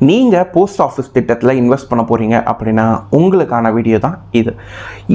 நீங்கள் post office திட்டத்தில் invest பண்ண போகிறீங்க அப்படின்னா உங்களுக்கான வீடியோ தான் இது.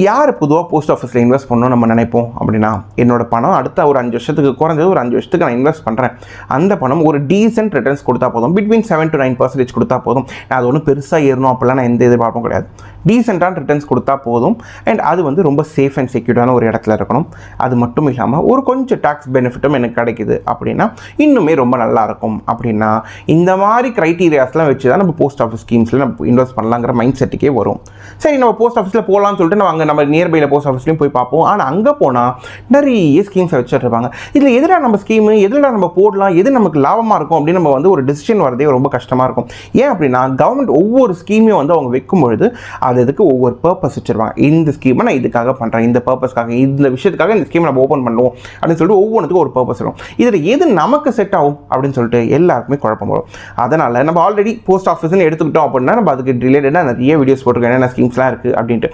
யார் பொதுவாக போஸ்ட் ஆஃபீஸில் இன்வெஸ்ட் பண்ணணும் நம்ம நினைப்போம் அப்படின்னா, என்னோட பணம் அடுத்த ஒரு 5 வருஷத்துக்கு குறைஞ்சது ஒரு 5 வருஷத்துக்கு நான் இன்வெஸ்ட் பண்ணுறேன், அந்த பணம் ஒரு டீசென்ட் ரிட்டர்ன்ஸ் கொடுத்தா போதும், பிட்வீன் 7 to 9% கொடுத்தா போதும். நான் அது ஒன்றும் பெருசாக ஏறணும் அப்படிலாம் நான் எந்த எதிர்பார்ப்பும் கிடையாது. டீசெண்டான ரிட்டர்ன்ஸ் கொடுத்தா போதும். அண்ட் அது வந்து ரொம்ப சேஃப் அண்ட் செக்யூர்டான ஒரு இடத்துல இருக்கணும். அது மட்டும் இல்லாமல் ஒரு கொஞ்சம் டேக்ஸ் பெனிஃபிட்டும் எனக்கு கிடைக்குது அப்படின்னா இன்னுமே ரொம்ப நல்லாயிருக்கும். அப்படின்னா இந்த மாதிரி க்ரைட்டீரியாஸ்லாம் வச்சு தான் நம்ம போஸ்ட் ஆஃபீஸ் ஸ்கீம்ஸில் நம்ம இன்வெஸ்ட் பண்ணலாங்கிற மைண்ட் செட்டுக்கே வரும். சரி, நம்ம போஸ்ட் ஆஃபீஸில் போகலான்னு சொல்லிட்டு நம்ம நியர்பையில் போஸ்ட் ஆஃபீஸ்லையும் போய் பார்ப்போம். ஆனால் அங்கே போனால் நிறைய ஸ்கீம்ஸை வச்சுருப்பாங்க. இதில் எதிராக நம்ம ஸ்கீமு எதில் நம்ம போடலாம், எது நமக்கு லாபமாக இருக்கும் அப்படின்னு நம்ம வந்து ஒரு டிசிஷன் வரதே ரொம்ப கஷ்டமாக இருக்கும். ஏன் அப்படின்னா கவர்மெண்ட் ஒவ்வொரு ஸ்கீமையும் வந்து அவங்க வைக்கும் பொழுது அது இதுக்கு ஒவ்வொரு பர்பஸ் வச்சுருவாங்க. இந்த ஸ்கீமை நான் இதுக்காக பண்ணுறேன், இந்த பர்பஸ்க்காக, இந்த விஷயத்துக்காக இந்த ஸ்கீமை நம்ம ஓப்பன் பண்ணுவோம் அப்படின்னு சொல்லிட்டு ஒவ்வொன்றுத்துக்கும் ஒரு பர்பஸ் வரும். இதில் எது நமக்கு செட் ஆகும் அப்படின்னு சொல்லிட்டு எல்லாருக்குமே குழப்பம் வரும். அதனால் நம்ம ஆல்ரெடி போஸ்ட் ஆஃபீஸ்னு எடுத்துக்கிட்டோம் அப்படின்னா நம்ம அதுக்கு ரிலேட்டடாக நிறைய வீடியோஸ் போட்டிருக்கோம், என்னென்ன ஸ்கீம்ஸ்லாம் இருக்குது அப்படின்ட்டு.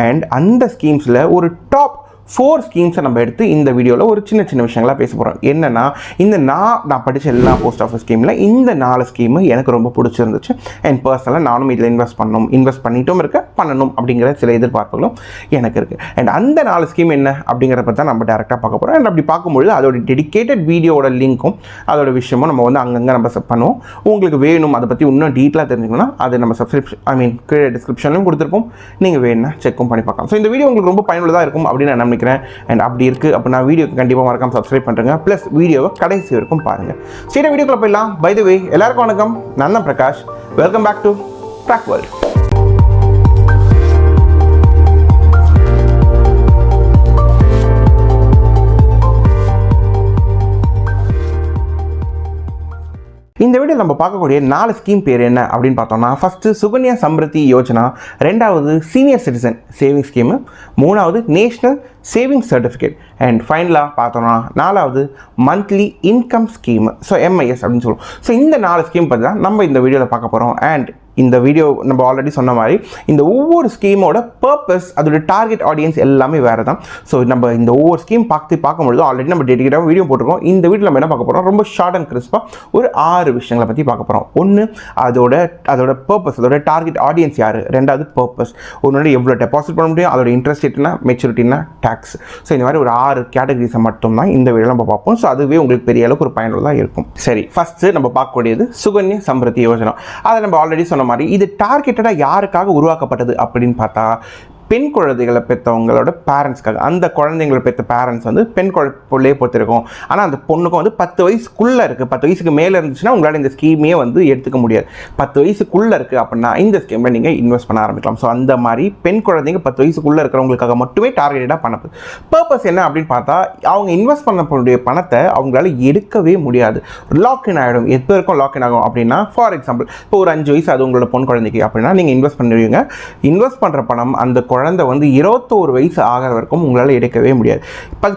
அண்ட் அந்த ஸ்கீம்ஸில் ஒரு டாப் 4 ஸ்கீம்ஸை நம்ம எடுத்து இந்த வீடியோவில் ஒரு சின்ன சின்ன விஷயங்களாக பேச போகிறோம். என்னென்னா, இந்த நான் படித்த எல்லா போஸ்ட் ஆஃபீஸ் ஸ்கீமில் இந்த 4 ஸ்கீமு எனக்கு ரொம்ப பிடிச்சிருந்துச்சு. அண்ட் பர்சனலாக நானும் இதில் இன்வெஸ்ட் பண்ணிட்டும் பண்ணணும் அப்படிங்கிற சில எதிர்பார்ப்புகளும் எனக்கு இருக்குது. அண்ட் அந்த 4 ஸ்கீம் என்ன அப்படிங்கிறத பற்றி தான் நம்ம டேரெக்டாக பார்க்க போகிறோம். அண்ட் அப்படி பார்க்கும்பொழுது அதோட டெடிக்கேட்டட் வீடியோட லிங்க்கும் அதோட விஷயமும் நம்ம வந்து அங்கங்கே நம்ம பண்ணுவோம். உங்களுக்கு வேணும் அதை பற்றி இன்னும் டீட்டெயிலாக தெரிஞ்சுக்கணும்னா அது நம்ம கீழே டிஸ்கிரிப்ஷன்லையும் கொடுத்துருப்போம், நீங்கள் வேணும்னா செக்கும் பண்ணி பார்க்கலாம். ஸோ இந்த வீடியோ உங்களுக்கு ரொம்ப பயனுள்ளதாக இருக்கும் அப்படின்னு நான் நினைக்கிறேன். அண்ட் அப்படி இருக்குது அப்படின்னா வீடியோக்கு கண்டிப்பாக மறக்காம சப்ஸ்கிரைப் பண்ணுறேங்க. ப்ளஸ் வீடியோவை கடைசி வரைக்கும் பாருங்கள். சரி, வீடியோக்குள்ள போயிடலாம். பை தி வே, எல்லாருக்கும் வணக்கம். நான் தான் Prakash. Welcome back to track world. இந்த வீடியோ நம்ம பார்க்கக்கூடிய 4 ஸ்கீம் பேர் என்ன அப்படின்னு பார்த்தோம்னா, ஃபஸ்ட்டு சுகன்யா சம்ருத்தி யோஜனா, 2வது சீனியர் சிட்டிசன் சேவிங் ஸ்கீமு, 3வது நேஷ்னல் சேவிங் சர்டிஃபிகேட், அண்ட் ஃபைனலாக பார்த்தோம்னா 4வது monthly income scheme, so MIS அப்படின்னு சொல்லுவோம். ஸோ இந்த 4 ஸ்கீம் பற்றி தான் நம்ம இந்த வீடியோவில் பார்க்க போகிறோம். அண்ட் இந்த வீடியோ நம்ம ஆல்ரெடி சொன்ன மாதிரி இந்த ஒவ்வொரு ஸ்கீமோட பர்பஸ், அதோட டார்கெட் ஆடியன்ஸ் எல்லாமே வேறு தான். ஸோ நம்ம இந்த ஒவ்வொரு ஸ்கீம் பார்க்கும்பொழுது ஆல்ரெடி நம்ம டெடிக்கேட்டாக வீடியோ போட்டிருக்கோம். இந்த வீடியோ நம்ம என்ன பார்க்க போகிறோம், ரொம்ப ஷார்ட் அண்ட் கிறிஸ்பாக ஒரு 6 விஷயங்களை பற்றி பார்க்க போகிறோம். ஒன்று அதோட பர்பஸ், அதோட டார்கெட் ஆடியன்ஸ் யார், 2வது பர்பஸ், ஒன்று எவ்வளோ டெபாசிட் பண்ண முடியும், அதோட இன்ட்ரெஸ்ட் ரேட்னா, மெச்சூரிட்டினா, டேக்ஸ். ஸோ இந்த மாதிரி ஒரு 6 கேட்டகரிஸை மட்டும் தான் இந்த வீடியோ நம்ம பார்ப்போம். ஸோ அதுவே உங்களுக்கு பெரிய அளவுக்கு ஒரு பயனுள்ளதாக இருக்கும். சரி, ஃபஸ்ட்டு நம்ம பார்க்கக்கூடியது சுகன்யா சம்ருத்தி யோஜனா. அதை நம்ம ஆல்ரெடி சொன்ன மாதிரி இது டார்கெட்டடாக யாருக்காக உருவாக்கப்பட்டது அப்படின்னு பார்த்தா, பெண் குழந்தைகளை பெற்றவங்களோட பேரண்ட்ஸ்க்காக. அந்த குழந்தைங்களை பெற்ற பேரண்ட்ஸ் வந்து பெண் பிள்ளையை பொறுத்திருக்கும், ஆனால் அந்த பொண்ணுக்கும் வந்து 10 வயசுக்குள்ளே இருக்குது. 10 வயசுக்கு மேலே இருந்துச்சுன்னா உங்களால் இந்த ஸ்கீமையே வந்து எடுத்துக்க முடியாது. 10 வயசுக்குள்ளே இருக்குது அப்படின்னா இந்த ஸ்கீமில் நீங்கள் இன்வெஸ்ட் பண்ண ஆரம்பிக்கலாம். ஸோ அந்த மாதிரி பெண் குழந்தைங்க 10 வயசுக்குள்ளே இருக்கிறவங்களுக்காக மட்டுமே டார்கெட்டடாக பண்ணது. பர்பஸ் என்ன அப்படின்னு பார்த்தா, அவங்க இன்வெஸ்ட் பண்ணக்கூடிய பணத்தை அவங்களால எடுக்கவே முடியாது, லாக்இன் ஆகிடும். எப்போ இருக்கும் லாக்இன் ஆகும் அப்படின்னா, ஃபார் எக்ஸாம்பிள் இப்போ ஒரு 5 வயசு அது உங்களோட பொன் குழந்தைக்கு அப்படின்னா நீங்கள் இன்வெஸ்ட் பண்ணுவீங்க. இன்வெஸ்ட் பண்ணுற பணம் அந்த குழந்தை வந்து 21 வயசு ஆகிற வரைக்கும் உங்களால் எடுக்கவே முடியாது.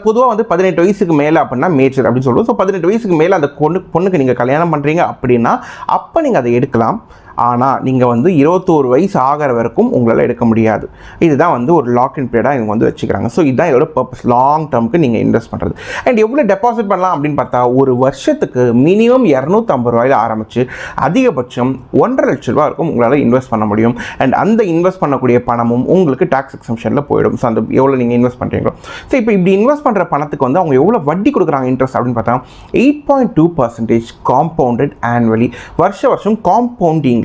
பொதுவாக வந்து 18 வயசுக்கு மேலே அப்படின்னா மேஜர் அப்படின்னு சொல்லுவோம். ஸோ 18 வயசுக்கு மேலே அந்த பொண்ணுக்கு நீங்கள் கல்யாணம் பண்ணுறீங்க அப்படின்னா அப்போ நீங்கள் அதை எடுக்கலாம். ஆனால் நீங்கள் வந்து 21 வயசு ஆகிற வரைக்கும் உங்களால் எடுக்க முடியாது. இதுதான் வந்து ஒரு லாக்இன் பீரியடாக இவங்க வந்து வச்சுக்கிறாங்க. ஸோ இதுதான் இதோட பர்பஸ், லாங் டேர்முக்கு நீங்கள் இன்வெஸ்ட் பண்ணுறது. அண்ட் எவ்வளோ டெபாசிட் பண்ணலாம் அப்படின்னு பார்த்தா, ஒரு வருஷத்துக்கு மினிமம் 250 ரூபாயில் ஆரம்பித்து அதிகபட்சம் 1.5 லட்ச ரூபா இருக்கும் உங்களால் இன்வெஸ்ட் பண்ண முடியும். அண்ட் அந்த இன்வெஸ்ட் பண்ணக்கூடிய பணமும் உங்களுக்கு டேக்ஸ் எக்ஸம்ஷனில் போயிடும். ஸோ அந்த எவ்வளோ நீங்கள் இன்வெஸ்ட் பண்ணுறீங்களோ. ஸோ இப்போ இப்படி இன்வெஸ்ட் பண்ணுற பணத்துக்கு வந்து அவங்க எவ்வளோ வட்டி கொடுக்குறாங்க இன்ட்ரெஸ்ட் அப்படின்னு பார்த்தா, 8.2% காம்பவுண்டட் ஆனுவலி. வருஷம் காம்பவுண்டிங்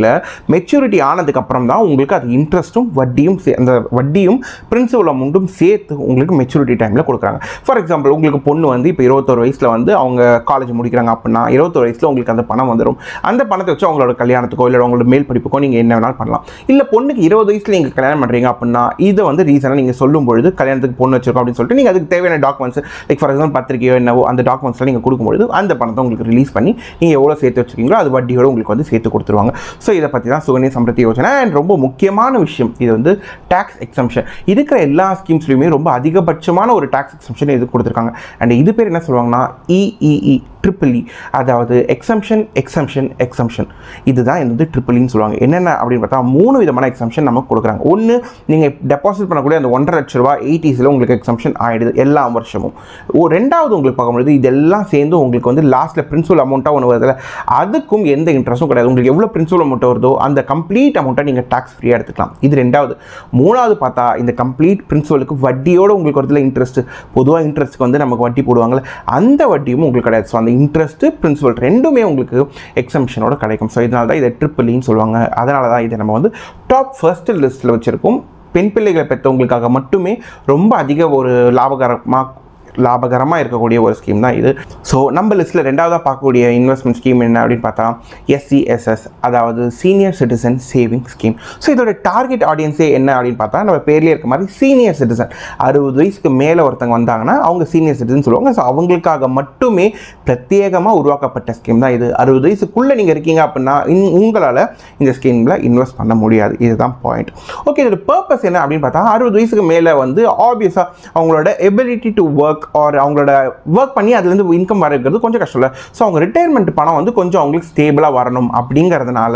மெச்சூரிட்டி ஆனதுக்கு அப்புறம் தான் உங்களுக்கு அது இன்ட்ரெஸ்ட்டும் வட்டியும் அந்த வட்டியும் பிரின்சிபல் அமௌண்ட்டும் சேர்த்து உங்களுக்கு மெச்சூரிட்டி டைமில் கொடுக்குறாங்க. ஃபார் எக்ஸாம்பிள் உங்களுக்கு பொண்ணு வந்து இப்போ 21 வயசில் வந்து அவங்க காலேஜ் முடிக்கிறாங்க அப்படின்னா 21 வயசில் உங்களுக்கு அந்த பணம் வந்துடும். அந்த பணத்தை வச்சு அவங்களோட கல்யாணத்துக்கோ இல்லை அவங்களோட மேல் படிப்புக்கோ நீங்கள் என்ன வேணாலும் பண்ணலாம். இல்லை பொண்ணுக்கு 20 வயசில் நீங்கள் கல்யாணம் பண்ணுறீங்க அப்படின்னா இதை வந்து ரீசனாக நீங்கள் சொல்லும் பொழுது கல்யாணத்துக்கு பொண்ணு வச்சிருக்கோம் அப்படின்னு சொல்லிட்டு நீங்கள் அதுக்கு தேவையான டாக்குமெண்ட்ஸ், லைக் ஃபார் எக்ஸாம்பிள் பத்திரிக்கையோ என்னவோ அந்த டாக்குமெண்ட்ஸ்லாம் நீங்கள் கொடுக்கும்பொழுது அந்த பணத்தை உங்களுக்கு ரிலீஸ் பண்ணி நீங்கள் எவ்வளோ சேர்த்து வச்சுருக்கீங்களோ அது வட்டியோடு உங்களுக்கு வந்து சேர்த்து கொடுத்துருவாங்க. ஸோ இதை பற்றி தான் சுகன்யா சம்ருத்தி யோஜனா. அண்ட் ரொம்ப முக்கியமான விஷயம், இது வந்து டேக்ஸ் எக்ஸம்ஷன். இருக்கிற எல்லா ஸ்கீம்ஸ்லையுமே ரொம்ப அதிகபட்சமான ஒரு டேக்ஸ் எக்ஸம்ஷன் இது கொடுத்துருக்காங்க. அண்ட் இது பேர் என்ன சொல்லுவாங்கன்னா EEE ட்ரிபிள் இ, அதாவது எக்ஸம்ஷன். இதுதான் என்னது ட்ரிபிள்னு சொல்லுவாங்க. என்னென்ன அப்படின்னு பார்த்தா 3 விதமான எக்ஸம்ஷன் நமக்கு கொடுக்குறாங்க. ஒன்று, நீங்கள் டெபாசிட் பண்ணக்கூடிய அந்த 1.5 லட்ச ரூபா 80s உங்களுக்கு எக்ஸம்ஷன் ஆகிடுது எல்லா வருஷமும். ரெண்டாவது உங்களுக்கு பார்க்கும்போது இதெல்லாம் சேர்ந்து உங்களுக்கு வந்து லாஸ்ட்டில் பிரின்சிபல் அமௌண்ட்டாக ஒன்று வருதில்ல, அதுக்கும் எந்த இன்ட்ரெஸ்ட்டும் கிடையாது. உங்களுக்கு எவ்வளோ பிரின்சிபல் அமௌண்ட் வருதோ அந்த கம்ப்ளீட் அமௌண்ட்டை நீங்கள் டாக்ஸ் ஃப்ரீயாக எடுத்துக்கலாம். இது ரெண்டாவது. மூணாவது பார்த்தா இந்த கம்ப்ளீட் பிரின்சிபலுக்கு வட்டியோடு உங்களுக்கு வருதுல இன்ட்ரெஸ்ட், பொதுவாக இன்ட்ரெஸ்ட்டுக்கு வந்து நமக்கு வட்டி போடுவாங்கள்ல, அந்த வட்டியும் உங்களுக்கு கிடையாது. ஸோ அந்த இன்ட்ரெஸ்ட்டு பிரின்சிபல் ரெண்டுமே உங்களுக்கு எக்ஸம்ஷனோட கிடைக்கும். ஸோ இதனால தான் இதை ட்ரிபிள்இன்னு சொல்லுவாங்க. அதனால தான் இதை நம்ம வந்து டாப் ஃபர்ஸ்ட் லிஸ்ட்டில் வச்சுருக்கோம். பெண் பிள்ளைகளை பெற்றவங்களுக்காக மட்டுமே ரொம்ப அதிக ஒரு லாபகரமாக இருக்கக்கூடிய ஒரு ஸ்கீம் தான் இது. ஸோ நம்ம லிஸ்ட்டில் ரெண்டாவதாக பார்க்கக்கூடிய இன்வெஸ்ட்மெண்ட் ஸ்கீம் என்ன அப்படின்னு பார்த்தா SCSS, அதாவது senior citizen saving scheme. So இதோட டார்கெட் ஆடியன்ஸே என்ன அப்படின்னு பார்த்தா நம்ம பேர்லேயே இருக்க மாதிரி சீனியர் சிட்டிசன், 60 வயசுக்கு மேலே ஒருத்தங்க வந்தாங்கன்னா அவங்க சீனியர் சிட்டிசன் சொல்லுவாங்க. ஸோ அவங்களுக்காக மட்டுமே பிரத்யேகமாக உருவாக்கப்பட்ட ஸ்கீம் தான் இது. 60 வயசுக்குள்ளே நீங்கள் இருக்கீங்க அப்படின்னா உங்களால் இந்த ஸ்கீமில் இன்வெஸ்ட் பண்ண முடியாது. இதுதான் பாயிண்ட். ஓகே, இதோட பர்பஸ் என்ன அப்படின்னு பார்த்தா 60 வயசுக்கு மேலே வந்து ஆப்வியஸாக அவங்களோட எபிலிட்டி டு ஒர்க் ஆர் அவங்களோட ஒர்க் பண்ணி அதுலேருந்து இன்கம் வரக்கிறது கொஞ்சம் கஷ்டம் இல்லை. ஸோ அவங்க ரிட்டையர்மெண்ட் பணம் வந்து கொஞ்சம் அவங்களுக்கு ஸ்டேபிளாக வரணும் அப்படிங்கிறதுனால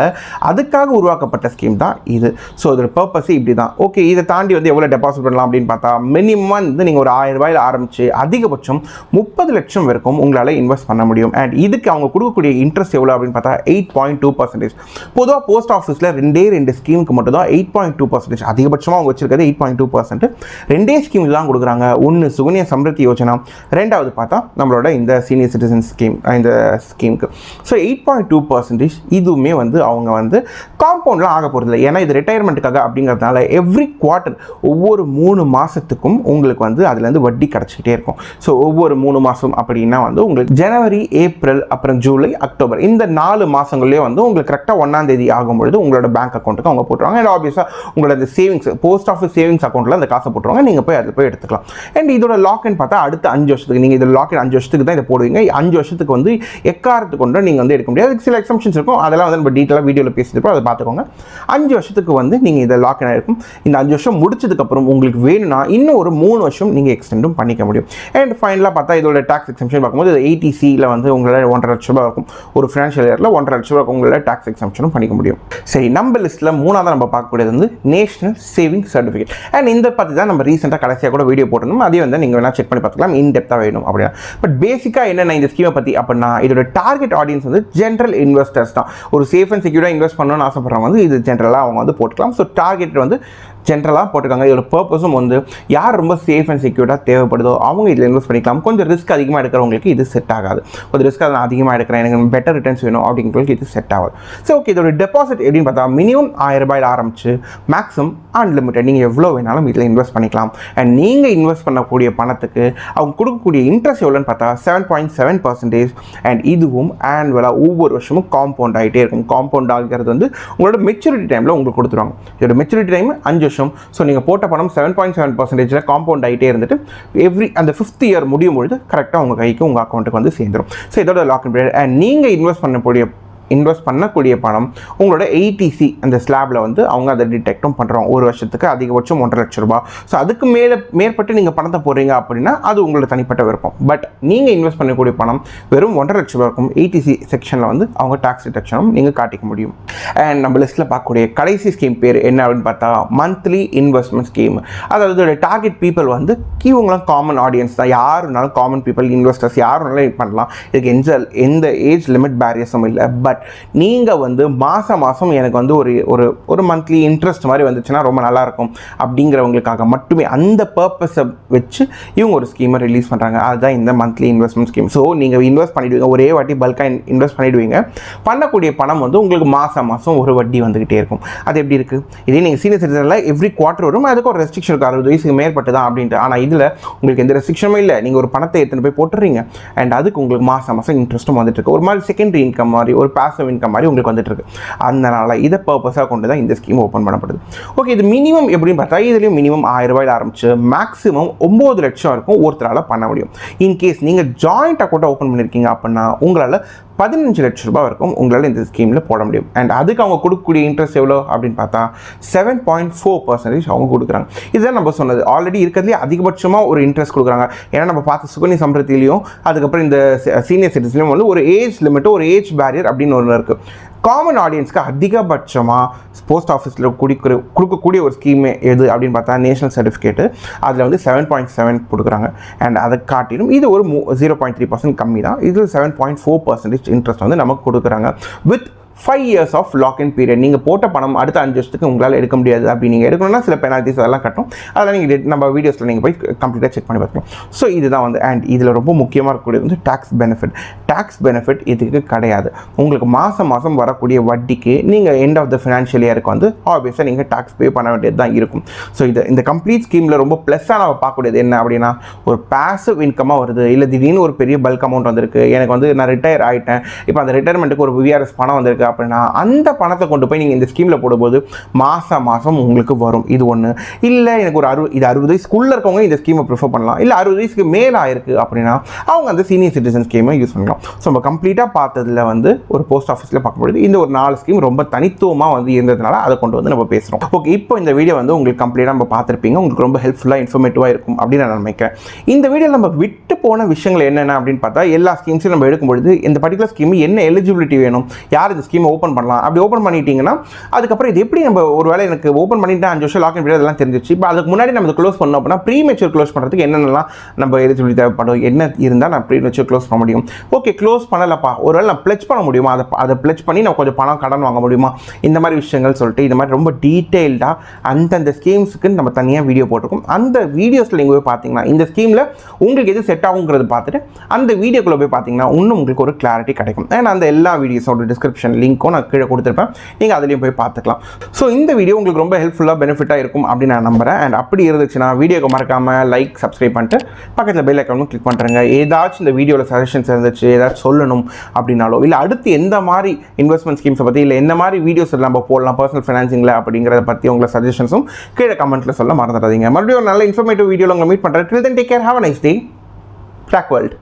அதுக்காக உருவாக்கப்பட்ட ஸ்கீம் தான் இது. ஸோ இதோட பர்பஸ் இப்படி தான். ஓகே, இதை தாண்டி வந்து எவ்வளோ டெபாசிட் பண்ணலாம் அப்படின்னு பார்த்தா மினிமம் வந்து நீங்கள் ஒரு 1000 ரூபாயில் ஆரம்பித்து அதிகபட்சம் 30 லட்சம் வரைக்கும் உங்களால் இன்வெஸ்ட் பண்ண முடியும். அண்ட் இதுக்கு அவங்க கொடுக்கக்கூடிய இன்ட்ரெஸ்ட் எவ்வளோ அப்படின்னு பார்த்தா 8.2%. பொதுவாக போஸ்ட் ஆஃபீஸில் ரெண்டு ஸ்கீமுக்கு மட்டும் தான் 8.2%. அதிகபட்சமாக அவங்க வச்சிருக்கிறது 8.2%. ரெண்டே ஸ்கீம் தான் கொடுக்குறாங்க. ஒன்று சுகன்யா சம்ருத்தி யோஜனா, ரெண்டாவது பார்த்தா நம்மளோட இந்த சீனியர் சிட்டிசன் ஸ்கீம், இந்த ஸ்கீமுக்கு. ஸோ 8.2% இதுவுமே வந்து அவங்க வந்து காம்பவுண்டில் ஆக போகிறது இல்லை. ஏன்னா இது ரிட்டையர்மெண்ட்டுக்காக அப்படிங்கிறதுனால எவ்ரி குவார்ட்டர் ஒவ்வொரு 3 மாதத்துக்கும் உங்களுக்கு வந்து அதுலேருந்து வட்டி கிடச்சிக்கிட்டே இருக்கும். ஸோ ஒவ்வொரு 3 மாதம் அப்படின்னா வந்து உங்களுக்கு ஜனவரி, ஏப்ரல், அப்புறம் ஜூலை, அக்டோபர் இந்த 4 மாதங்கள்லேயே வந்து உங்களுக்கு கரெக்டாக 1ஆம் தேதி ஆகும்பொழுது உங்களோட பேங்க் அக்கௌண்ட்டுக்கு அவங்க போட்டுருவாங்க. அண்ட் ஆப்வியஸாக உங்களோட அந்த சேவிங்ஸ் போஸ்ட் ஆஃபீஸ் சேவிங்ஸ் அக்கௌண்ட்டில் அந்த காசை போட்டுருவாங்க. நீங்கள் போய் அதில் போய் எடுத்துக்கலாம். அண்ட் இதோட லாக்இன் பார்த்தா அடுத்த 5 வருஷத்துக்கு நீங்கள் இதில் லாக்இன் 5 வருஷத்துக்கு தான் இதை போடுவீங்க. 5 வருஷத்துக்கு வந்து எக்காரத்துக்கு கொண்டு நீங்கள் வந்து எடுக்க முடியாது. சில எக்ஸம்ஷன்ஸ் இருக்கும், அதெல்லாம் வந்து நம்ம டீட்டெயிலாக வீடியோவில் பேசியிருப்போம், அதை பார்த்துக்கோங்க. 5 வருஷத்துக்கு வந்து நீங்கள் இதை லாக்இன் ஆகிருக்கும். இந்த 5 வருஷம் முடிச்சதுக்கப்புறம் உங்களுக்கு வேணும்னா இன்னும் ஒரு 3 வருஷம் நீங்கள் எக்ஸ்டெண்டும் பண்ணிக்க முடியும். அண்ட் ஃபைனலாக பார்த்தா இதோட டாக்ஸ் எக்ஸம்ஷன் பார்க்கும்போது ATCயில் வந்து உங்களால் 1.5 லட்ச ரூபா இருக்கும். ஒரு ஃபினான்ஷியல் இயரில் 1.5 லட்ச ரூபா உங்களால் டாக்ஸ் எக்ஸம்ஷனும் பண்ணிக்க முடியும். சரி, நம்ம லிஸ்ட்டில் மூணாவது நம்ம பார்க்கக்கூடியது வந்து நேஷனல் சேவிங் சர்டிஃபிகேட். அண்ட் இந்த பற்றி தான் நம்ம ரீசெண்டாக கடைசியாக கூட வீடியோ போட்டிருந்தோம். அதே வந்து நீங்கள் வேணால் செக் பண்ணி பார்த்துக்கலாம் இன்டெப்த்தாக வேணும் அப்படின்னா. பட் பேசிக்காக என்னென்ன இந்த ஸ்கீமை பற்றி அப்படின்னா இதோட டார்கெட் ஆடியன்ஸ் வந்து ஜென்ரல் இன்வெஸ்டர்ஸ் தான். ஒரு சேஃப் அண்ட் செக்யூராக இன்வெஸ்ட் பண்ணணும்னு ஆசைப்படுறவங்க வந்து இது ஜென்ரலாக அவங்க வந்து போட்டுக்கலாம். ஸோ டார்கெட் வந்து ஜென்ரலாக போட்டிருக்காங்க. இதோட பர்பஸும் வந்து யார் ரொம்ப சேஃப் அண்ட் செக்யூர்டாக தேவைப்படுதோ அவங்க இதில் இன்வெஸ்ட் பண்ணிக்கலாம். கொஞ்சம் ரிஸ்க் அதிகமாக எடுக்கிறவங்களுக்கு இது செட் ஆகாது. கொஞ்சம் ரிஸ்க் அதிகமாக எடுக்கிறேன், எனக்கு பெட்டர் ரிட்டர்ன்ஸ் வேணும் அப்படிங்கிறவங்களுக்கு இது செட் ஆகாது. ஸோ ஓகே, இதோட டெபாசிட் எப்படின்னு பார்த்தா மினிமம் 1000 ரூபாயில் ஆரம்பிச்சு மேக்ஸிமம் அன்லிமிட்டட் நீங்கள் எவ்வளோ வேணாலும் இதில் இன்வெஸ்ட் பண்ணிக்கலாம். அண்ட் நீங்கள் இன்வெஸ்ட் பண்ணக்கூடிய பணத்துக்கு அவங்க கொடுக்கக்கூடிய இன்ட்ரெஸ்ட் எவ்வளோன்னு பார்த்தா 7.7%. அண்ட் இதுவும் ஆனுவலாக ஒவ்வொரு வருஷமும் காம்பவுண்ட் ஆகிட்டே இருக்கும். காம்பவுண்ட் ஆகிறது வந்து உங்களோட மெச்சூரிட்டி டைமில் உங்களுக்கு கொடுத்துருவாங்க. இதோட மெச்சூரிட்டி டைம் 5 வருஷம். ஸோ நீங்கள் போட்ட பணம் 7.7% காம்பவுண்ட் ஆகிட்டே இருந்துட்டு அந்த 5th இயர் முடியும் பொழுது கரெக்டாக உங்கள் கைக்கு உங்கள் அக்கௌண்ட்டுக்கு வந்து சேர்ந்துடும். ஸோ இதோட லாக்இன் பீரியட். அண்ட் நீங்கள் இன்வெஸ்ட் பண்ணக்கூடிய பணம் உங்களோட ATC அந்த ஸ்லாபில் வந்து அவங்க அதை டிடெக்டும் பண்ணுறாங்க. ஒரு வருஷத்துக்கு அதிகபட்சம் 1.5 லட்ச ரூபா. ஸோ அதுக்கு மேற்பட்டு நீங்கள் பணத்தை போடுறீங்க அப்படின்னா அது உங்களோட தனிப்பட்ட விருப்பம். பட் நீங்கள் இன்வெஸ்ட் பண்ணக்கூடிய பணம் வெறும் 1.5 லட்ச ரூபா இருக்கும். ATC செக்ஷனில் வந்து அவங்க டாக்ஸ் டிடெக்ஷனும் நீங்கள் காட்டிக்க முடியும். அண்ட் நம்ம லிஸ்ட்டில் பார்க்கக்கூடிய கடைசி ஸ்கீம் பேர் என்ன அப்படின்னு பார்த்தா மந்த்லி இன்வெஸ்ட்மெண்ட் ஸ்கீம். அதாவது டார்கெட் பீப்புள் வந்து இவங்களாம் காமன் ஆடியன்ஸ் தான். யாருனாலும் காமன் பீப்புள் இன்வெஸ்டர்ஸ் யாருனாலும் பண்ணலாம். இதுக்கு எந்த ஏஜ் லிமிட் பேரியர்ஸும் இல்லை. பட் நீங்கள் வந்து மாதம் எனக்கு வந்து ஒரு மந்த்லி இன்ட்ரெஸ்ட் மாதிரி வந்துச்சுன்னா ரொம்ப நல்லாயிருக்கும் அப்படிங்கிறவங்களுக்காக மட்டுமே அந்த பர்பஸை வச்சு இவங்க ஒரு ஸ்கீமை ரிலீஸ் பண்ணுறாங்க. அதுதான் இந்த மந்த்லி இன்வெஸ்ட்மெண்ட் ஸ்கீம். ஸோ நீங்கள் இன்வெஸ்ட் பண்ணிவிடுவீங்க, ஒரே வாட்டி பல்காக இன்வெஸ்ட் பண்ணிவிடுவீங்க. பண்ணக்கூடிய பணம் வந்து உங்களுக்கு மாதம் ஒரு வட்டி வந்துக்கிட்டே இருக்கும். அது எப்படி இருக்குது? இதே நீங்கள் சீனியர் சிட்டிசனில் எவ்ரி குவார்ட்டர் வரும். அதுக்கு ஒரு ரெஸ்ட்ரிக்ஷன் இருக்குது, 60 வயசுக்கு மேற்பட்டு தான் அப்படின்ட்டு. ஆனால் இதில் உங்களுக்கு எந்த ரெஸ்ட்ரிக்ஷனும் இல்லை. நீங்கள் ஒரு பணத்தை எடுத்துகிட்டு போய் போட்டுறீங்க. அண்ட் அதுக்கு உங்களுக்கு மாதம் இன்ட்ரெஸ்ட்டும் வந்துட்டு இருக்கு. ஒரு மாதிரி செகண்டரி இன்கம் மாதிரி, ஒரு பாசிவ் இன்கம் மாதிரி உங்களுக்கு வந்துட்டு இருக்கு. அதனால இதை பர்பஸாக கொண்டு தான் இந்த ஸ்கீம் ஓப்பன் பண்ணப்படுது. ஓகே, இது மினிமம் எப்படின்னு பார்த்தா இதுலேயும் மினிமம் 1000 ரூபாயில் ஆரம்பிச்சு மேக்ஸிமம் 9 லட்சம் வரைக்கும் ஒருத்தரால் பண்ண முடியும். இன்கேஸ் நீங்கள் ஜாயிண்ட் அக்கௌண்ட்டை ஓப்பன் பண்ணியிருக்கீங்க அப்படின்னா உங்களால் 15 லட்ச ரூபாய் வரைக்கும் உங்களால் இந்த ஸ்கீமில் போட முடியும். அண்ட் அதுக்கு அவங்க கொடுக்கக்கூடிய இன்ட்ரெஸ்ட் எவ்வளோ அப்படின்னு பார்த்தா 7.4% அவங்க கொடுக்குறாங்க. இதுதான் நம்ம சொன்னது, ஆல்ரெடி இருக்கிறதுலே அதிகபட்சமாக ஒரு இன்ட்ரெஸ்ட் கொடுக்குறாங்க. ஏன்னா நம்ம பார்த்த சுகன்யா சம்ரிதிலையும் அதுக்கப்புறம் இந்த சீனியர் சிட்டிசன்லையும் வந்து ஒரு ஏஜ் லிமிட்டு, ஒரு ஏஜ் பேரியர் அப்படின்னு ஒன்று இருக்குது. காமன் ஆடியன்ஸ்க்கு அதிகபட்சமாக போஸ்ட் ஆஃபீஸில் கொடுக்கக்கூடிய ஒரு ஸ்கீமே எது அப்படின்னு பார்த்தா நேஷனல் சர்டிஃபிகேட்டு. அதில் வந்து 7.7 கொடுக்குறாங்க. அண்ட் அதை காட்டிலும் இது ஒரு 0.3% கம்மி தான். இதில் 7.4% இன்ட்ரெஸ்ட் வந்து நமக்கு கொடுக்குறாங்க with 5 years of lock in period. நீங்கள் போட்ட பணம் அடுத்த 5 வருஷத்துக்கு உங்களால் எடுக்க முடியாது. அப்படி நீங்கள் எடுக்கணும்னா சில பெனால்ட்டிஸ் அதெல்லாம் கட்டும். அதெல்லாம் நீங்கள் நம்ம வீடியோஸில் நீங்கள் போய் கம்ப்ளீட்டாக செக் பண்ணி பார்க்கலாம். ஸோ இதுதான் வந்து. அண்ட் இதில் ரொம்ப முக்கியமாக இருக்கக்கூடியது வந்து டேக்ஸ் பெனிஃபிட் இதுக்கு கிடையாது. உங்களுக்கு மாதம் வரக்கூடிய வட்டிக்கு நீங்கள் எண்ட் ஆஃப் த ஃபினான்ஷியல் இயருக்கு வந்து ஆப்வியஸாக நீங்கள் டேக்ஸ் பே பண்ண வேண்டியது தான் இருக்கும். ஸோ இந்த கம்ப்ளீட் ஸ்கீமில் ரொம்ப ப்ளஸ்ஸாக நம்ம பார்க்கக்கூடியது என்ன அப்படின்னா, ஒரு பேசிவ் இன்கமாக வருது. இல்லை திடீர்னு ஒரு பெரிய பல்க் அமௌண்ட் வந்திருக்கு, எனக்கு வந்து நான் ரிட்டையர் ஆகிட்டேன், இப்போ அந்த ரிட்டையர்மெண்ட்டுக்கு ஒரு விஆர்எஸ் பணம் வந்திருக்கு அப்படின்னா அந்த பணத்தை கொண்டு போய் நீங்கள் இந்த ஸ்கீமில் போடும்போது மாதம் உங்களுக்கு வரும். இது ஒன்று. இல்லை எனக்கு ஒரு 60 வயசுக்குள்ளே இருக்கவங்க இந்த ஸ்கீமை ப்ரிஃபர் பண்ணலாம். இல்லை 60 வயசுக்கு மேலே ஆயிருக்கு அப்படின்னா அவங்க அந்த சீனியர் சிட்டிசன் ஸ்கீமை யூஸ் பண்ணலாம். ஸோ நம்ம கம்ப்ளீட்டாக பார்த்ததில் வந்து ஒரு போஸ்ட் ஆஃபீஸில் பார்க்கும்பொழுது இந்த ஒரு 4 ஸ்கீம் ரொம்ப தனித்துவமாக வந்து இருந்ததுனால அதை கொண்டு வந்து நம்ம பேசுகிறோம். ஓகே, இப்போ இந்த வீடியோ வந்து உங்களுக்கு கம்ப்ளீட்டாக நம்ம பார்த்துருப்பீங்க. உங்களுக்கு ரொம்ப ஹெல்ப்ஃபுல்லாக இன்ஃபர்மேட்டிவாக இருக்கும் அப்படின்னு நான் நினைக்கிறேன். இந்த வீடியோவில் நம்ம விட்டு போன விஷயங்கள் என்னென்ன அப்படின்னு பார்த்தா, எல்லா ஸ்கீம்ஸையும் நம்ம எடுக்கும்பொழுது இந்த பர்டிகுலர் ஸ்கீம் என்ன எலிஜிபிலிட்டி வேணும், யார் இந்த ஸ்கீமை ஓப்பன் பண்ணலாம், அப்படி ஓப்பன் பண்ணிட்டீங்கன்னா அதுக்கப்புறம் இது எப்படி நம்ம ஒரு வேளை எனக்கு ஓப்பன் பண்ணிட்டு 5 வருஷம் லாக்இன் பீரியட் அதெல்லாம் தெரிஞ்சிச்சு. இப்போ அதுக்கு முன்னாடி நம்ம க்ளோஸ் பண்ணோம் அப்படின்னா ப்ரீமெச்சூர் க்ளோஸ் பண்ணுறதுக்கு என்னென்னலாம் நம்ம எலிஜிபிலிட்டி தேவைப்படும், என்ன இருந்தால் நான் ப்ரீமெச்சூர் க்ளோஸ் பண்ண முடியும். ஓகே, க்ளோஸ் பண்ணலப்பா, ஒரு வேளை நான் ப்ளெச் பண்ண முடியுமா, அதை ப்ளெச் பண்ணி நான் கொஞ்சம் பணம் கடன் வாங்க முடியுமா, இந்த மாதிரி விஷயங்கள் சொல்லிட்டு இந்த மாதிரி ரொம்ப டீட்டெயில்டாக அந்தந்த ஸ்கீம்ஸுக்கு நம்ம தனியாக வீடியோ போட்டிருக்கோம். அந்த வீடியோஸில் நீங்கள் போய் பார்த்தீங்கன்னா இந்த ஸ்கீமில் உங்களுக்கு எது செட் ஆகுங்கிறது பார்த்துட்டு அந்த வீடியோக்குள்ளே போய் பார்த்தீங்கன்னா இன்னும் உங்களுக்கு ஒரு கிளாரிட்டி கிடைக்கும். ஏன்னா அந்த எல்லா வீடியோஸோட டிஸ்கிரிப்ஷன் லிங்க்கும் நான் கீழே கொடுத்துருப்பேன், நீங்கள் அதுலேயும் போய் பார்த்துக்கலாம். ஸோ இந்த வீடியோ உங்களுக்கு ரொம்ப ஹெல்ப்ஃபுல்லாக பெனிஃபிட்டாக இருக்கும் அப்படின்னு நான் நம்புகிறேன். அண்ட் அப்படி இருந்துச்சுன்னா வீடியோக்கு மறக்காமல் லைக், சப்ஸ்கிரைப் பண்ணிட்டு பக்கத்தில் பெல் ஐக்கானும் கிளிக் பண்ணுறேங்க. ஏதாச்சும் இந்த வீடியோவில் சஜஷன்ஸ் இருந்துச்சு, ஏதாச்சும் சொல்லணும் அப்படின்னாலோ, இல்லை அடுத்து எந்த மாதிரி இன்வெஸ்ட்மெண்ட் ஸ்கீம்ஸை பற்றி, இல்லை எந்த மாதிரி வீடியோஸ் நம்ம போடலாம் பர்சனல் ஃபைனான்சிங்கில் அப்படிங்கிறத பற்றி உங்களை சஜஷன்ஸும் கீழே கமெண்ட்டில் சொல்ல மறந்துடாதீங்க. மறுபடியும் ஒரு நல்ல இன்ஃபர்மேட்டிவ் வீடியோவில் உங்களை மீட் பண்ணுறேன். Till then take care, have a nice day. Track world.